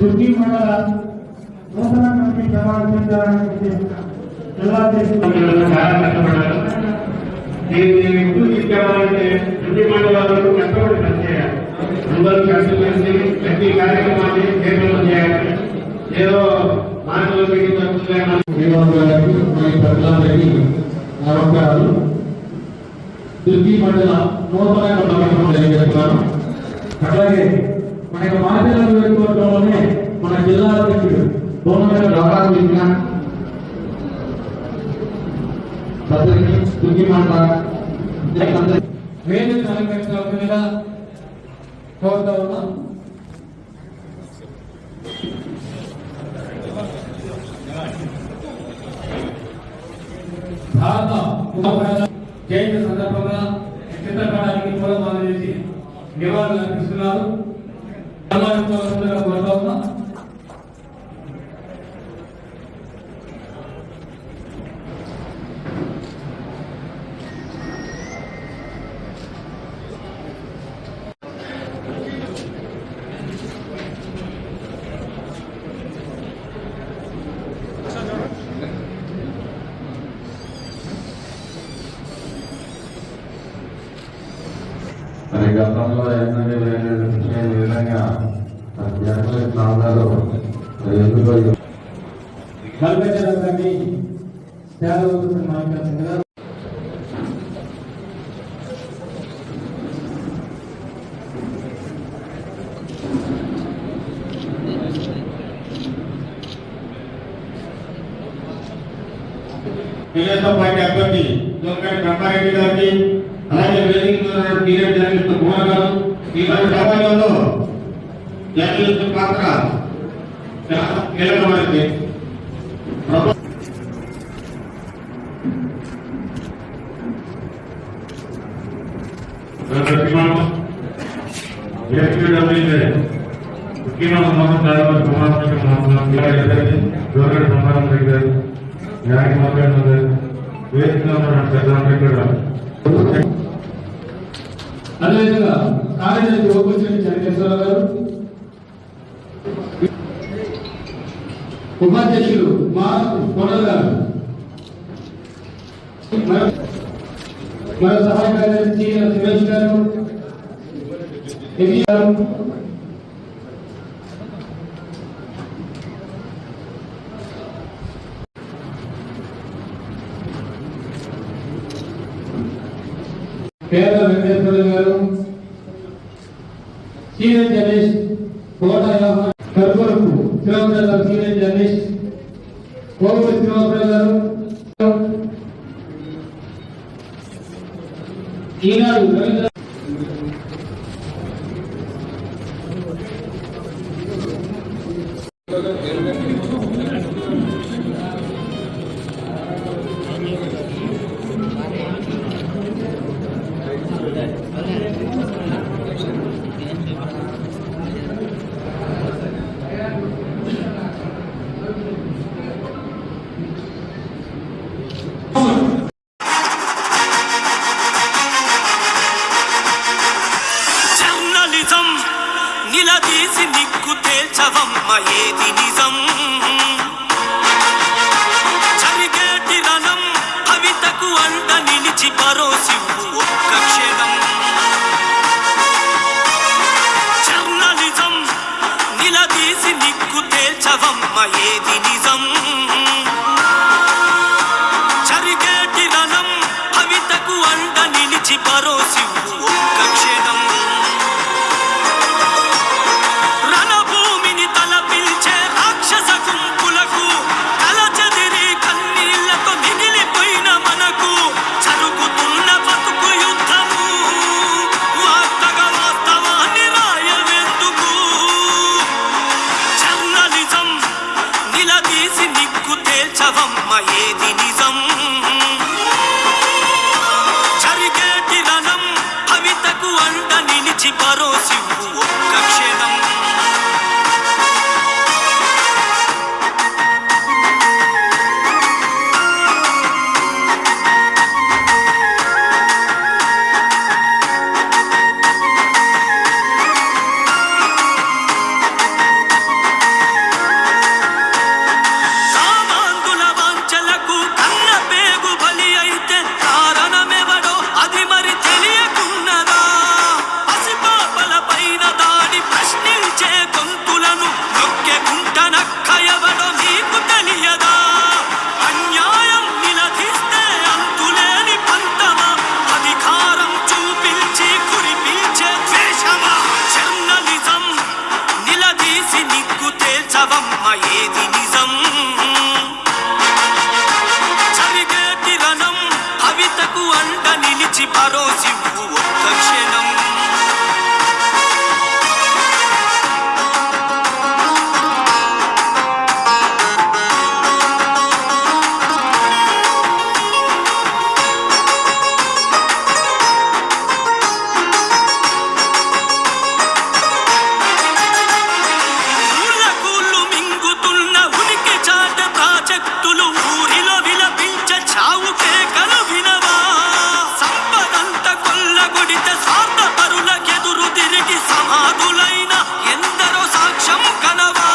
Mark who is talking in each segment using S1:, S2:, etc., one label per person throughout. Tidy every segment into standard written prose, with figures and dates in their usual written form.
S1: దుర్గి మండల నూతన కమిటీ సమావేశించడానికి జిల్లా చాలా కష్టపడ్డారు. నేను ఎక్కువ తీసుకెళ్ళాలంటే దుర్గి మండలాలకు కష్టపడి పనిచేయాలి. అందరూ కలిసి కలిసి ప్రతి కార్యక్రమాన్ని కేంద్రంలో చేయాలి. ఏదో మాటలు నమస్కారాలు. దుర్గి మండల నూతన కమిటీ తెలియజేస్తున్నాను. అట్లాగే మన యొక్క మాధ్యమ నియోజకవర్గంలోనే మన జిల్లా అధ్యక్షుడు దుర్గి మండల వేదిక అలంకరించాల్సిందిగా కోరుతా ఉన్నాం. భారత జయంతి సందర్భంగా చిత్రపటానికి పూలమాల చేసి నివాళులు అర్పిస్తున్నారు. కోరుతా ఉన్నాం.
S2: మరి గతంలో ఎన్నడూ లేని విధంగా జనరల్ ప్రాంతాలు ఎందుకో
S1: తెలుగుదేశం పార్టీ అభ్యర్థి జోకటి బ్రహ్మారెడ్డి గారికి, అలాగే వేదిక టీఆర్ జర్నలిస్ట్ కుమార్ గారు ఈ సమాజంలో జర్నలిస్ట్ పాత్ర కీలకమైనది. అదేవిధంగా కార్యదర్శి ఓపెన్ చంద్రేశ్వరరావు గారు, ఉపాధ్యక్షులు మా కోడల్ గారు, మరో సహాయ కార్యదర్శి సురేష్ గారు, పేద వెంకటేశ్వర గారు, సీనియర్ జర్నలిస్ట్ కోట కర్పూరపు శ్రీరామరావు గారు, సీనియర్ జర్నలిస్ట్ కోవూరి శ్రీరామరావు గారు, ఈనాడు రవీంద్ర
S3: నిలదీసి నిక్కు తేల్చవమ్మ ఏది నిజం, జరిగేటి రణం కవితకు అంట నిలిచి పరోసివ్వు ఒక్క క్షణం. జర్నలిజం నిలదీసి నిక్కు తేల్చవమ్మ ఏది నిజం, జరిగేటి రణం కవితకు అంట నిలిచి పరోసివ్వు ఒక్క క్షణం. గుంపులకు కలచెదిరి కన్నీళ్లతో మిగిలిపోయిన మనకు జరుగుతున్న పరోసివు ఒక్క క్షణం. సామాంతుల వాంఛలకు కన్న పేగు బలి అయితే కారణమెవడో అది మరి తెలియకున్నదా? పసిపాపల పైన దాడి ప్రశ్నించే గొంతులను నొక్కే గుంటనక్క ఎవడో నీకు తెలియదా? అన్యాయం నిలదీస్తే అంతులేని పంతమా? అధికారం చూపించి కురిపించే ద్వేషమా? జర్నలిజం నిలదీసి నిగ్గు తేల్చవమ్మ ఏది నిజం? జరిగేటి రణం కవితకు అండ నిలిచి పరోసివు ఒక్క క్షణం. ఊళ్ళకూళ్ళు మింగుతున్న ఉనికి చాట ప్రాజెక్టులు ఊరిలో విలపించే చావు కేకలు వినవా? సంపదంత కొల్లగొడితే స్వార్థపరులకెదురు తిరిగి సమాధులైన ఎందరో సాక్ష్యం కనవా?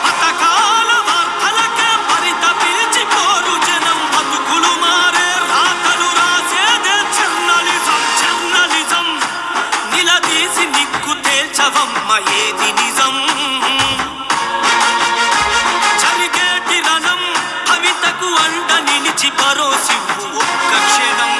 S3: పథకాల వార్తలకే పరితపించిపోరు జనం. బతుకులు మారే రాతలు రాసేదే జర్నలిజం. జర్నలిజం నిలదీసి నిగ్గు తేల్చవమ్మ ఏది నిజం? జరిగేటి రణం కవితకు అండ నిలిచి పరోసివు ఒక్క క్షణం.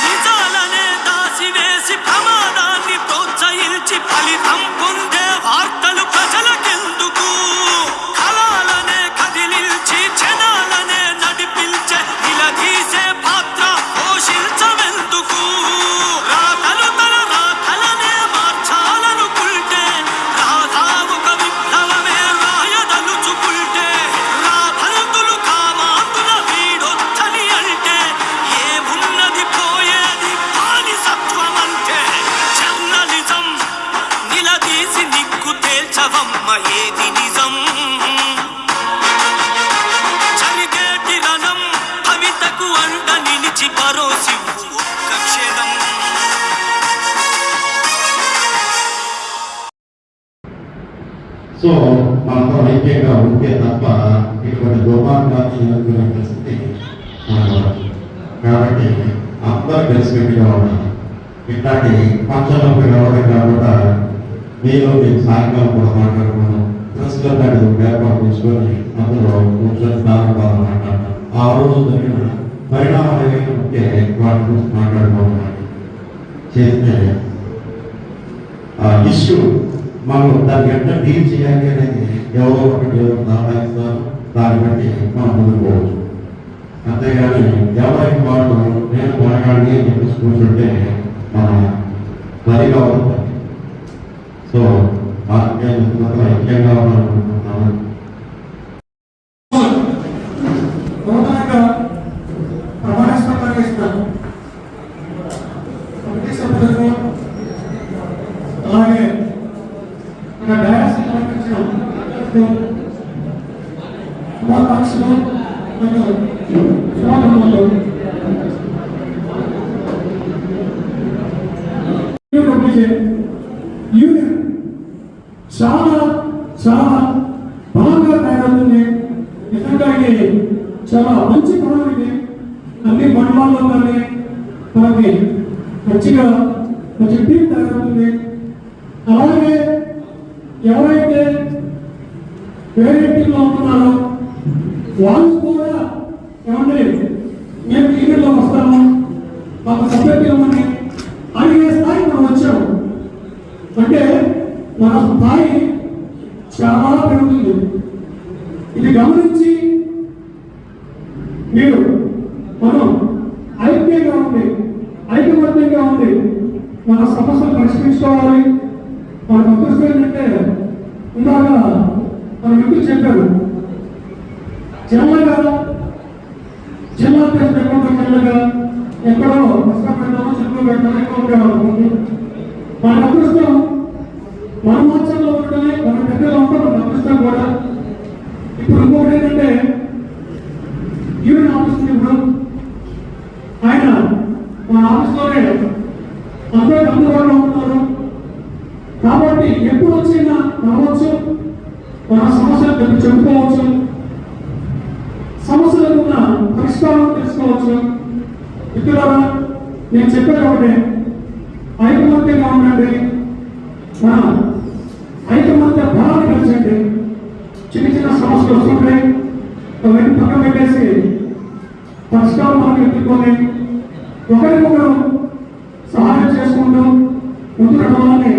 S3: నిజాలనే దాసివేసి ప్రమాదాన్ని ప్రోత్సహించి ఫలితం పొందే వార్తలు ప్రజలకెందుకు? కళాలనే కదిలించి జనాలనే నడిపించే నిలదీసే పాత్ర పోషించవెందుకు? రాతలు తన రాతలనే మార్చాలనుకుంటే రాధా ఒక విప్లవమే రాయదలుచుకుంటే రాభంతులు కామాంతుల వీడొచ్చని అంటే ఏమున్నది పోయేది బానిసత్వమంటే? జర్నలిజం నిలదీసి నిగ్గు తేల్చవమ్మ ఏది నిజం? జరిగేటి రణం కవితకు అండ నిలిచి పరోసివు ఒక్క క్షణం.
S2: సో మనతో ఐక్యంగా ఉంటే తప్ప ఇటువంటి దుర్మార్గాన్ని ఎదుర్కొనే పరిస్థితి మనకు ఉండదు. కాబట్టి అందరూ కలిసికట్టుగా ఉన్నారు. ఇట్లాంటి ఫంక్షన్లకు రావడం కాకుండా మీరు సాయంకాలం కూడా మాట్లాడుకున్నాం. ప్రెస్లో లాంటి ఏర్పాటు తీసుకొని అందులో కూర్చొని బాగా మాట్లాడతాం. ఆ రోజు జరిగిన పరిణామాలు ఏమైనా ఉంటే వాటి గురించి మాట్లాడుకోవాలి చేస్తే ఇష్యూ మనం దాన్ని ఎట్లా డీల్ చేయాలి అనేది ఎవరో ఒకటి దాపాయిస్తారు. దాన్ని బట్టి మనం ముందుకోవచ్చు. అంతేగాని ఎవరికి వాళ్ళు నేను కొనగాలి అని చెప్పేసి కూర్చుంటే మనం సరిగా ఉంటుంది. సో ఐక్యంగా ఉన్నాను.
S4: అలాగే శుభాకాంక్షలు శుభాకాంక్షలు యూనియన్ చాలా చాలా బలంగా తయారవుతుంది. నిజంగా ఇది చాలా మంచి పదం. ఇది అన్ని మండలాల్లో కానీ మనకి మంచిగా మంచి టీం తయారవుతుంది. అలాగే ఎవరైతే వేరే టీంలో ఉంటున్నారో వాళ్ళు కూడా ఏమంటే మేము టీంలో వస్తాము మాకు సపరేట్ ఇవ్వమని అడిగే స్థాయి మనం వచ్చాము. అంటే మన స్థాయి చాలా పెరుగుతుంది. ఇది గమనించి మీరు మనం ఐక్యంగా ఉండి ఉంది. మన సమస్యలు పరిష్కరించుకోవాలి. మన అదృష్టం ఏంటంటే ఇందాక మన మిత్రులు చెప్పారు, చిన్నగా జిల్లా ప్రెసిడెంట్ చిన్నగా ఎక్కడో కష్టపెడతామో చెట్లు పెడతామో ఎక్కువ ఉండేవాళ్ళు. మన అదృష్టం మన మాచంలో ఉండడమే, మన దగ్గరలో ఉండడం మన అదృష్టం కూడా. ఇప్పుడు ఇంకొకటి ఏంటంటే ఈవెన్ ఆఫీస్ ఇప్పుడు ఆయన మన ఆఫీస్లోనే అందరూ అందుబాటులో ఉంటున్నారు. కాబట్టి ఎప్పుడు వచ్చినా రావచ్చు, మన సమస్యలు చెప్పుకోవచ్చు, సమస్యలకు ఉన్న పరిష్కారం తెలుసుకోవచ్చు. మిత్రులారా, నేను చెప్పేది ఒకటే, ఐకమత్యంగా ఉండండి. మన ఐకమత్య బలాన్ని పెంచండి. చిన్న చిన్న సమస్యలు వస్తుంటాయి, అవన్నీ పక్కన పెట్టేసి పరిష్కారం మనం ఎత్తుకొని ఒకరికొకరు సహాయం చేసుకుంటూ ముందు నడవాలని